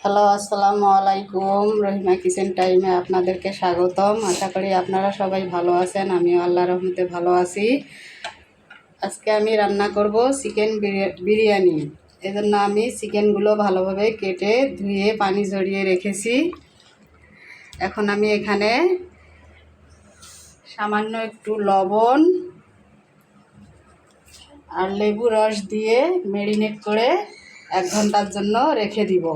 Hello, আসসালামু আলাইকুম। Rahima kitchen টাইমে আপনাদেরকে স্বাগতম। আশা করি আপনারা সবাই ভালো আছেন। আমিও আল্লাহর রহমতে ভালো আছি। আজকে আমি রান্না করব চিকেন বিরিয়ানি। এজন্য আমি চিকেনগুলো ভালোভাবে কেটে ধুয়ে পানি ঝরিয়ে রেখেছি। এখন আমি এখানে সামান্য একটু লবণ আর লেবু রস দিয়ে ম্যারিনেট করে 1 ঘন্টার জন্য রেখে দিব।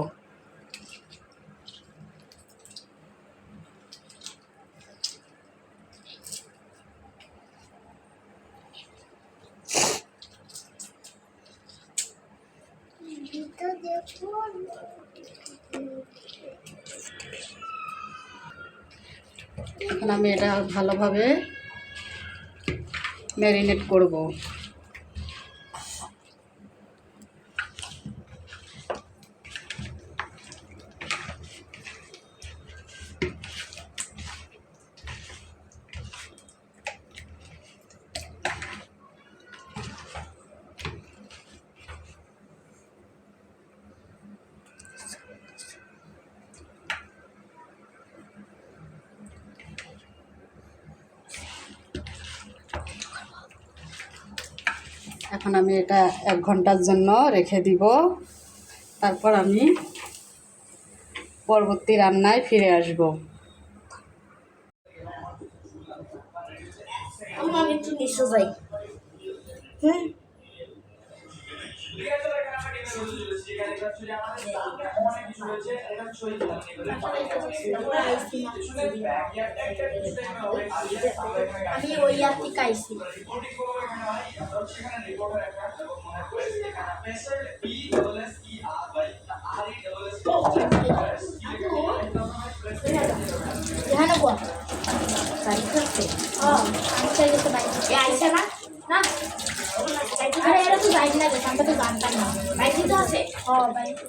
এখন আমি এটা ভালোভাবে ম্যারিনেট করব। এখন আমি এটা 1 ঘন্টার জন্য রেখে দিব। তারপর আমি পরবর্তী রান্নায় ফিরে আসব। আমি একটু নিচে যাই। আমি ওই আপনি খাইছি। এখানে বল গাড়ি করতে আমি চাই যেতে বাইরে আইসে না না আরে এরা তো বাইরে লাগে আমরা তো জানতাম না বাইরে তো আছে বাইরে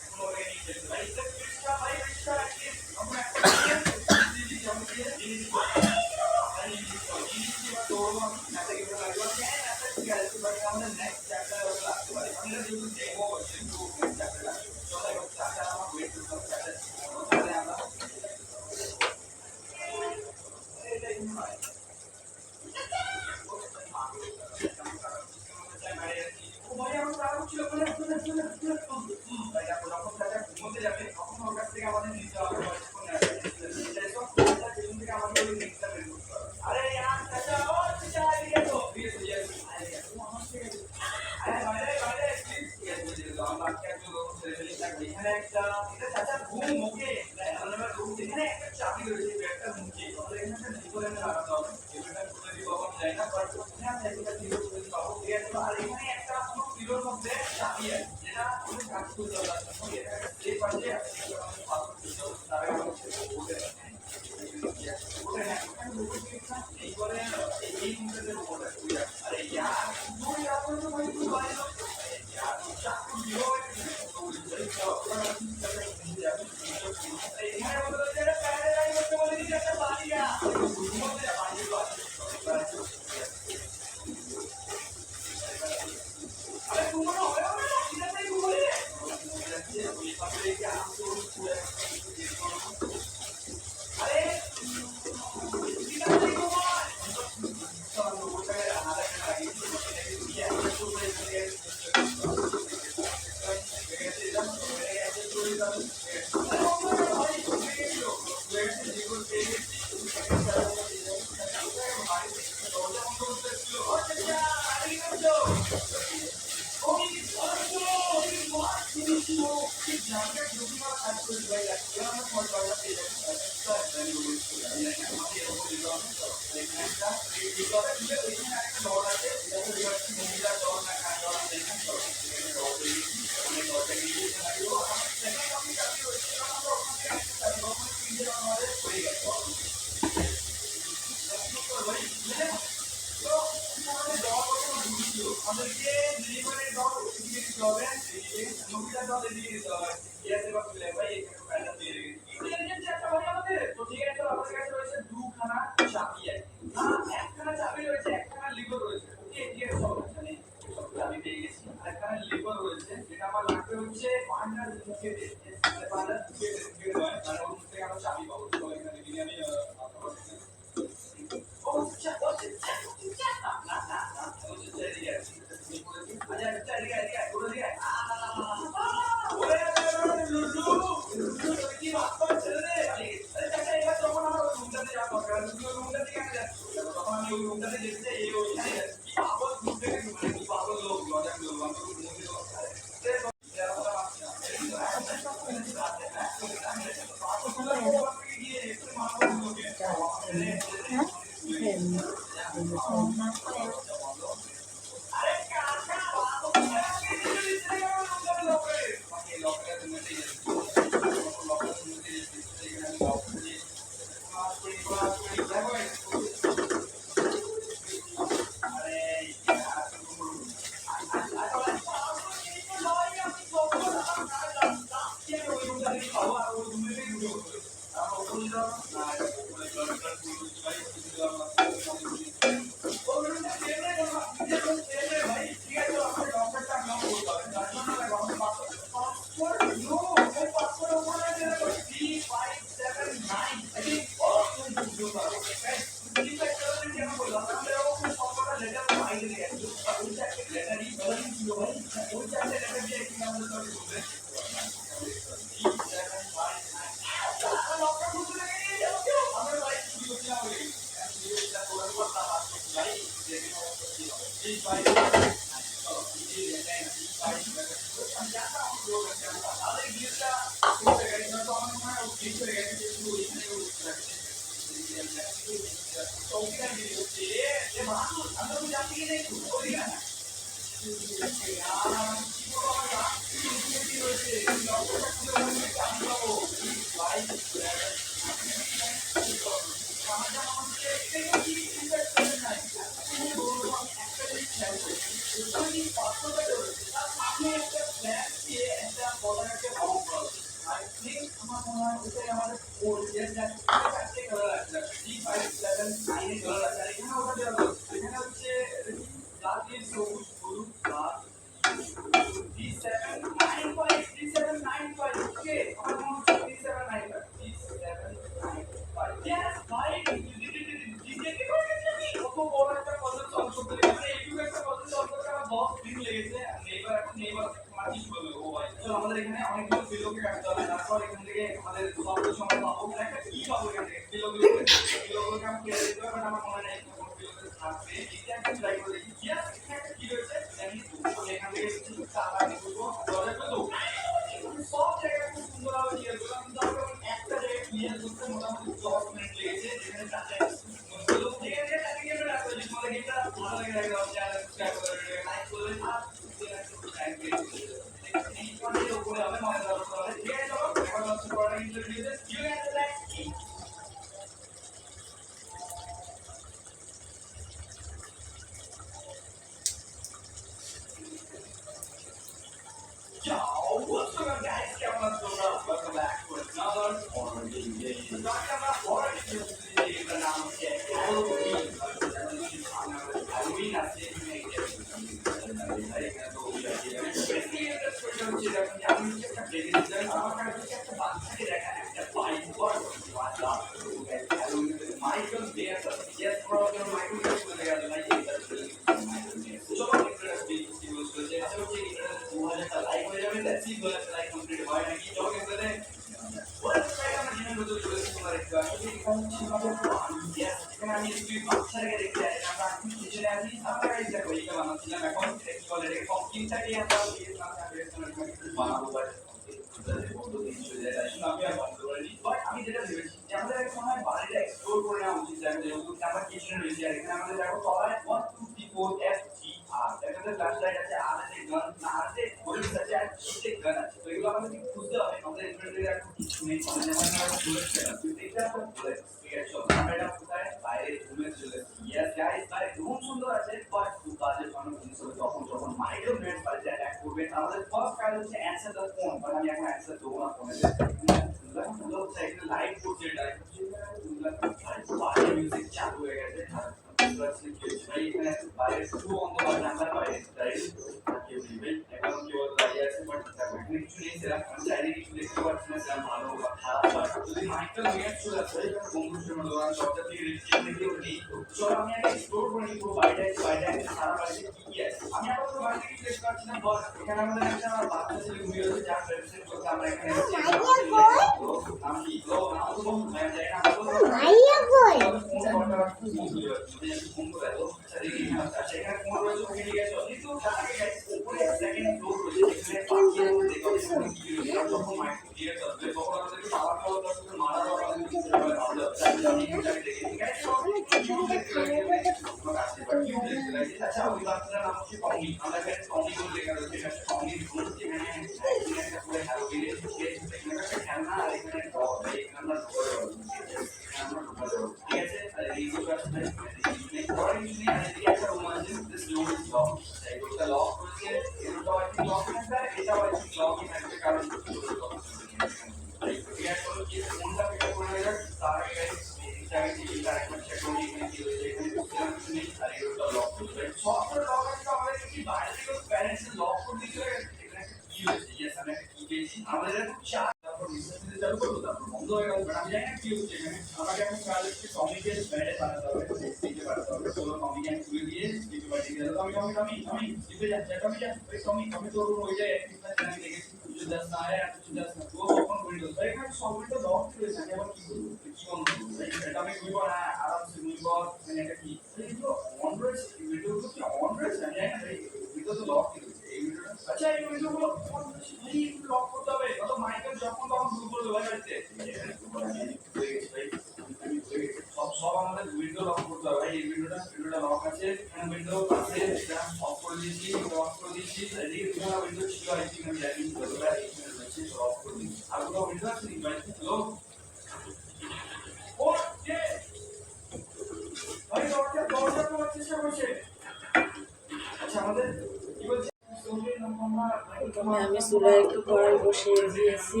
প্রথমে আমি চুলায় একটু কড়াই বসিয়ে দিয়েছি।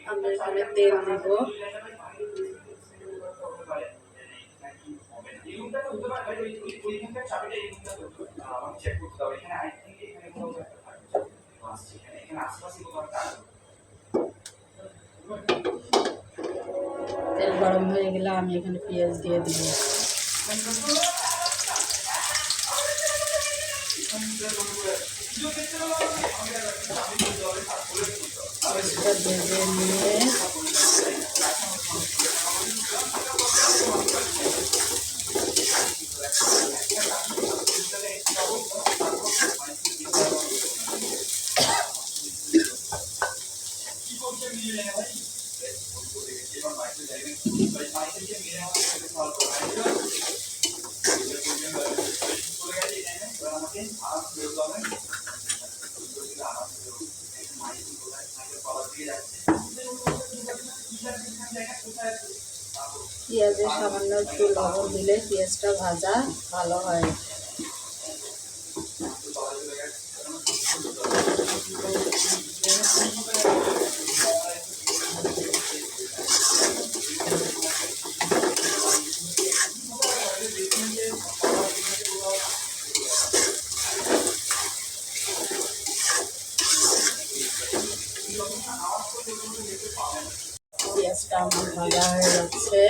আমি এখানে তেল দিব। তেল গরম হয়ে গেলে আমি এখানে পেঁয়াজ দিয়ে দিব। পেঁয়াজটা ভেজে নিয়ে পেঁয়াজে সামান্য একটু লবণ দিলে পেঁয়াজটা ভাজা ভালো হয়। পেঁয়াজটা আমার ভাজা হয়ে যাচ্ছে।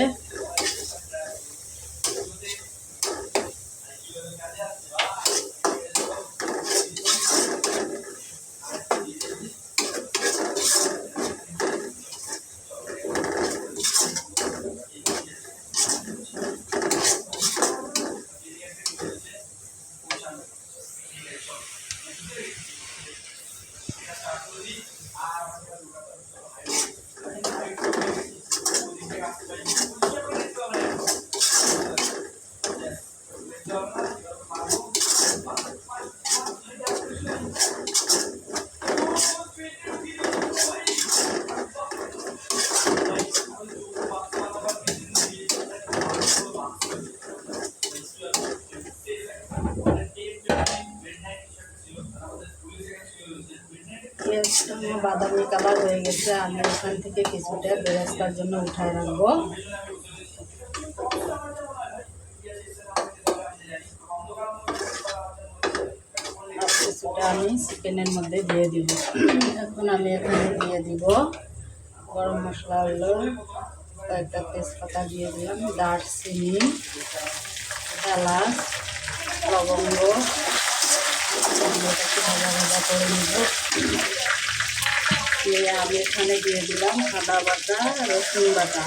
বাদামি কালার হয়ে গেছে। আমি এখান থেকে কিছুটা বেরেস্তার জন্য উঠায় রাখবো। আর কিছুটা আমি চিকেনের মধ্যে দিয়ে দিব। এখন আমি এখানে দিয়ে দিব গরম মশলা, হলো কয়েকটা তেজপাতা দিয়ে দিলাম, দারচিনি, এলাচ, লবঙ্গ, একটু ভাজা ভাজা করে নিব। দিয়ে আমি এখানে দিয়ে দিলাম আদা বাটা, রসুন বাটা।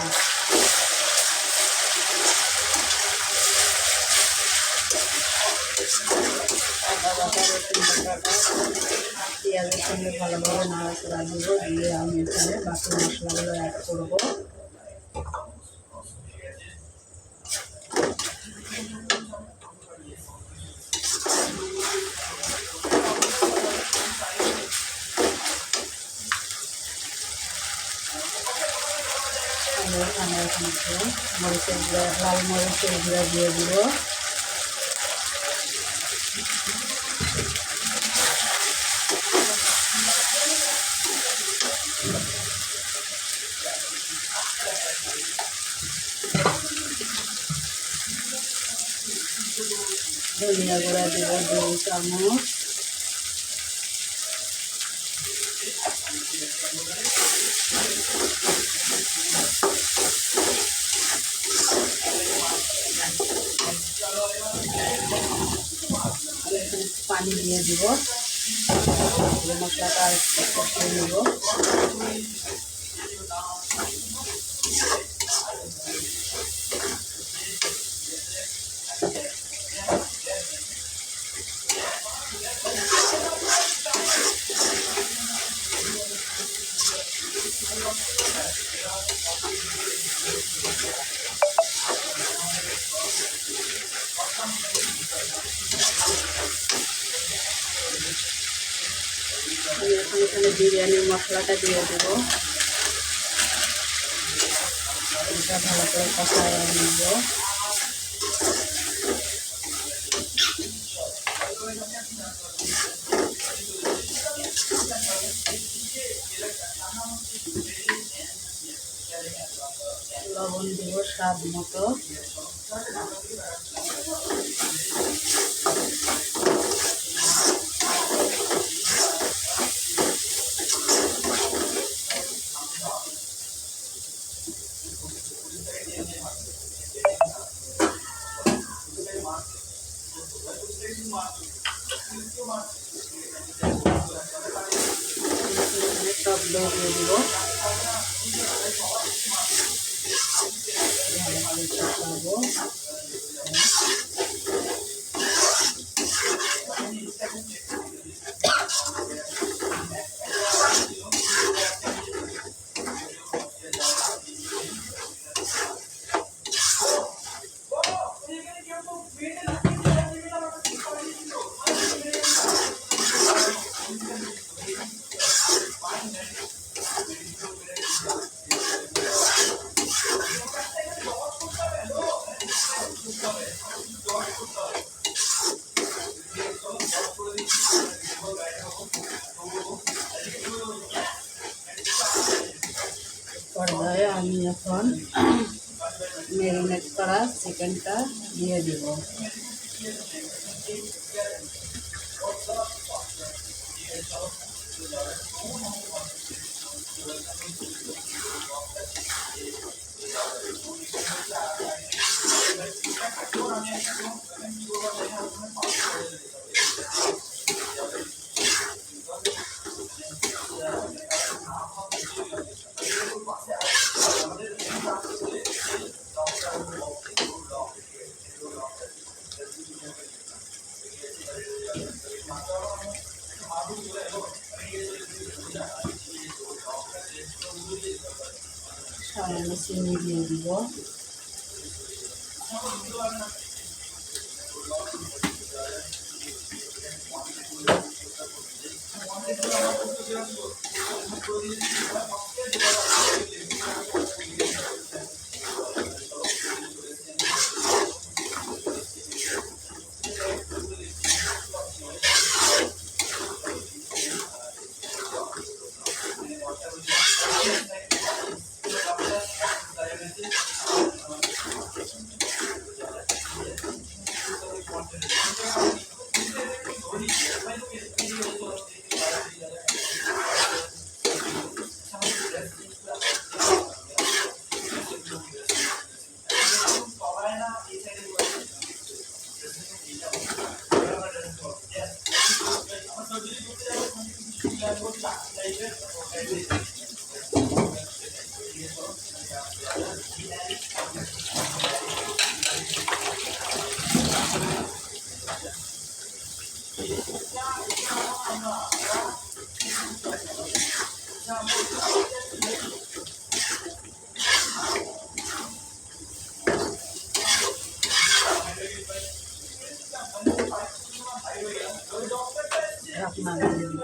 আদা বাটা, রসুন বাটাটা পেঁয়াজের সঙ্গে ভালোভাবে নাড়াচাড়া দিব। দিয়ে আমি এখানে বাকি মশলাগুলো অ্যাড করবো। আমি এখানে মরিচের গুঁড়া, লাল মরিচের গুঁড়া দিয়ে দিব। ধনিয়া গুঁড়া দিব 2 চামচ। পানি দিয়ে দিব, মশলাটা একটু কষিয়ে নেব। আমি এখন এখানে বিরিয়ানির মশলাটা দিয়ে দেবো। এটা ভালো করে কষায় নেব। লবণ দিব স্বাদ মতো। টক দই দিয়ে দিব। পর্যায়ে আমি এখন ম্যারিনেট করা চিকেনটা দিয়ে দিব। সামান্য চিনি দিয়ে দিব। ঢাকনা দিয়ে দিব।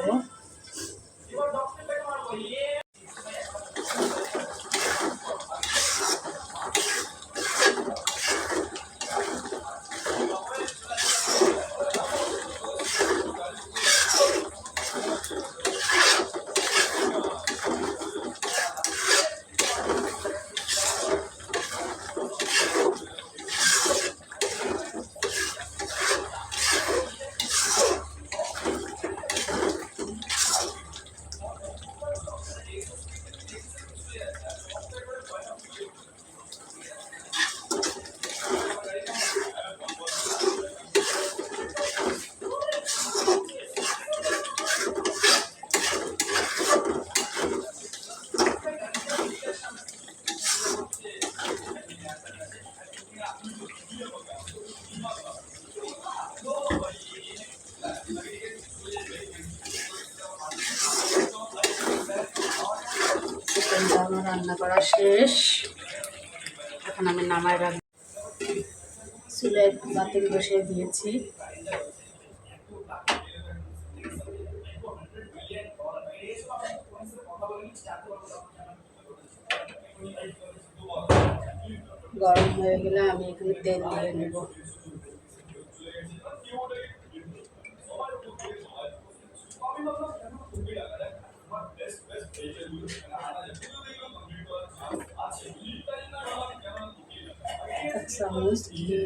চিকেনটা আমার রান্না করা শেষ। এখন আমি নামায় রাখবো। চুলে বাতিল বসিয়ে দিয়েছি। গরম হয়ে গেলে আমি এখানে তেল দিয়ে নেব। এক চামচ ঘি।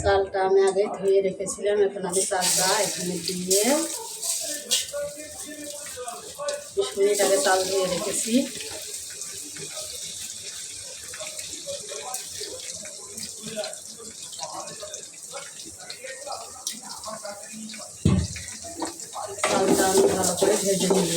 চালটা আমি আগে ধুয়ে রেখেছিলাম, এখন আমি চালটা এখানে দিয়ে 20 মিনিট আগে চাল ধুয়ে রেখেছি। চালটা আমি ভালো করে ভেজে নিব।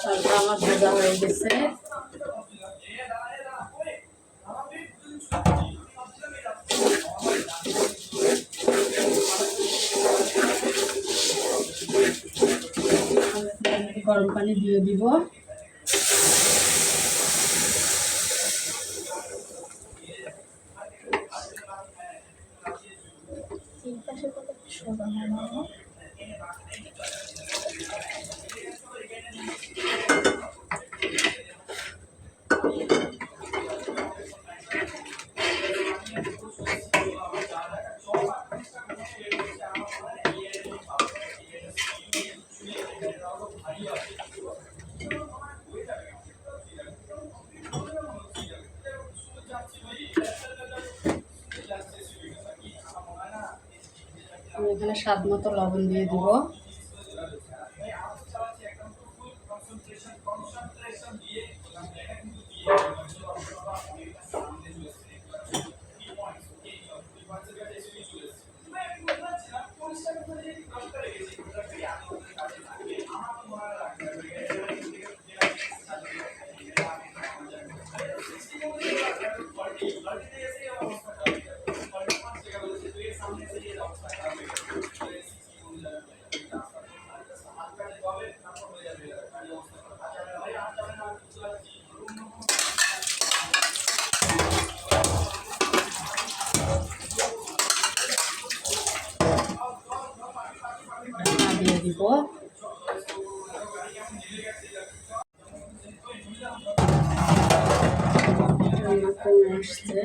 চালটা আমার ভাজা হয়ে গেছে। গরম পানি দিয়ে দিব। বানানো। আমি এখানে স্বাদ মতো লবণ দিয়ে দিব। ঢাকা দিয়ে দিব। রান্না কমে আসছে।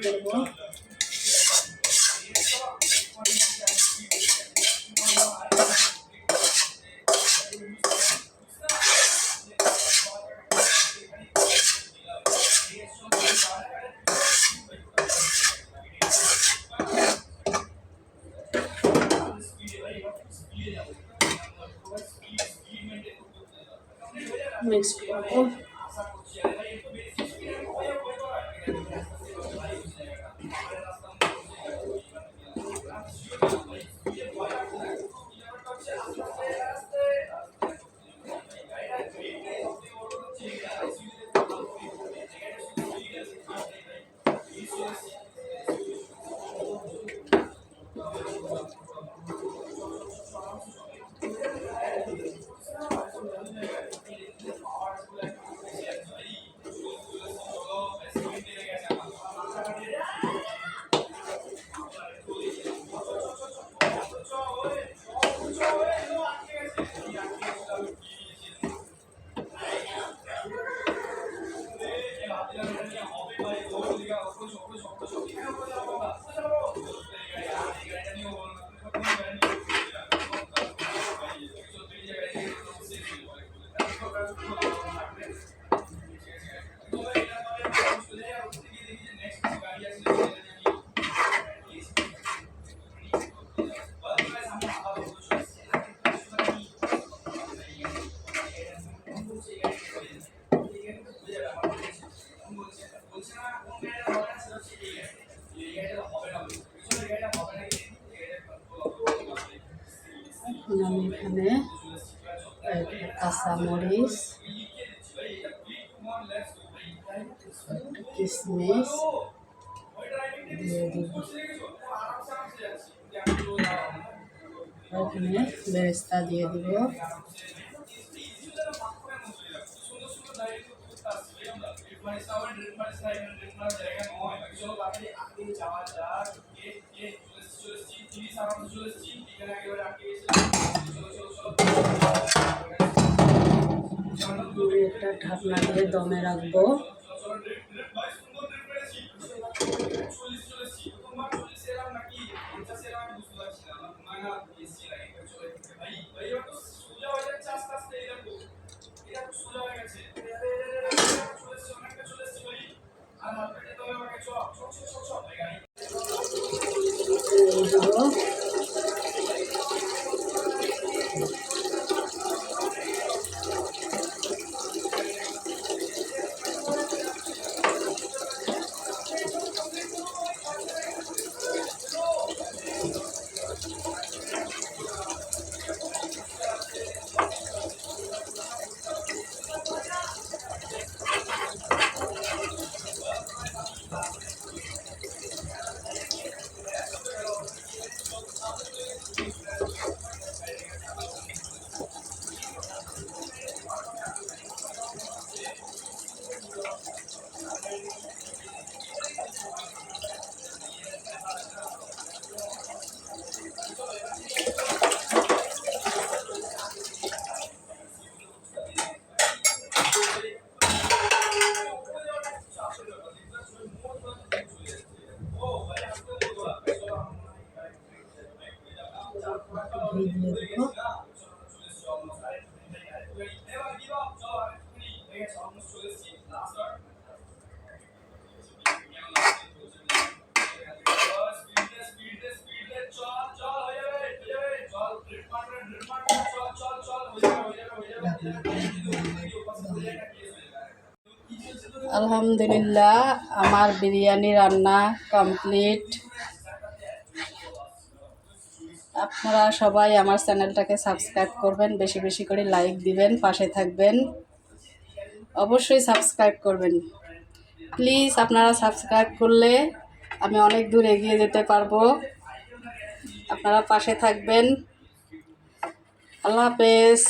করবো মিক্স করবো। আমি এখানে কাঁচামরিচ, কিশমিশ দিয়ে দিব। এখানে বেরেস্তা দিয়ে দিব। একটা ঢাকনা দিয়ে দমে রাখবো। ঘি দিয়ে দেবো। আলহামদুলিল্লাহ, আমার বিরিয়ানি রান্না কমপ্লিট। আপনারা সবাই আমার চ্যানেলটাকে সাবস্ক্রাইব করবেন, বেশি বেশি করে লাইক দিবেন, পাশে থাকবেন, অবশ্যই সাবস্ক্রাইব করবেন প্লিজ। আপনারা সাবস্ক্রাইব করলে আমি অনেক দূর এগিয়ে যেতে পারবো। আপনারা পাশে থাকবেন। আল্লাহ হাফেজ।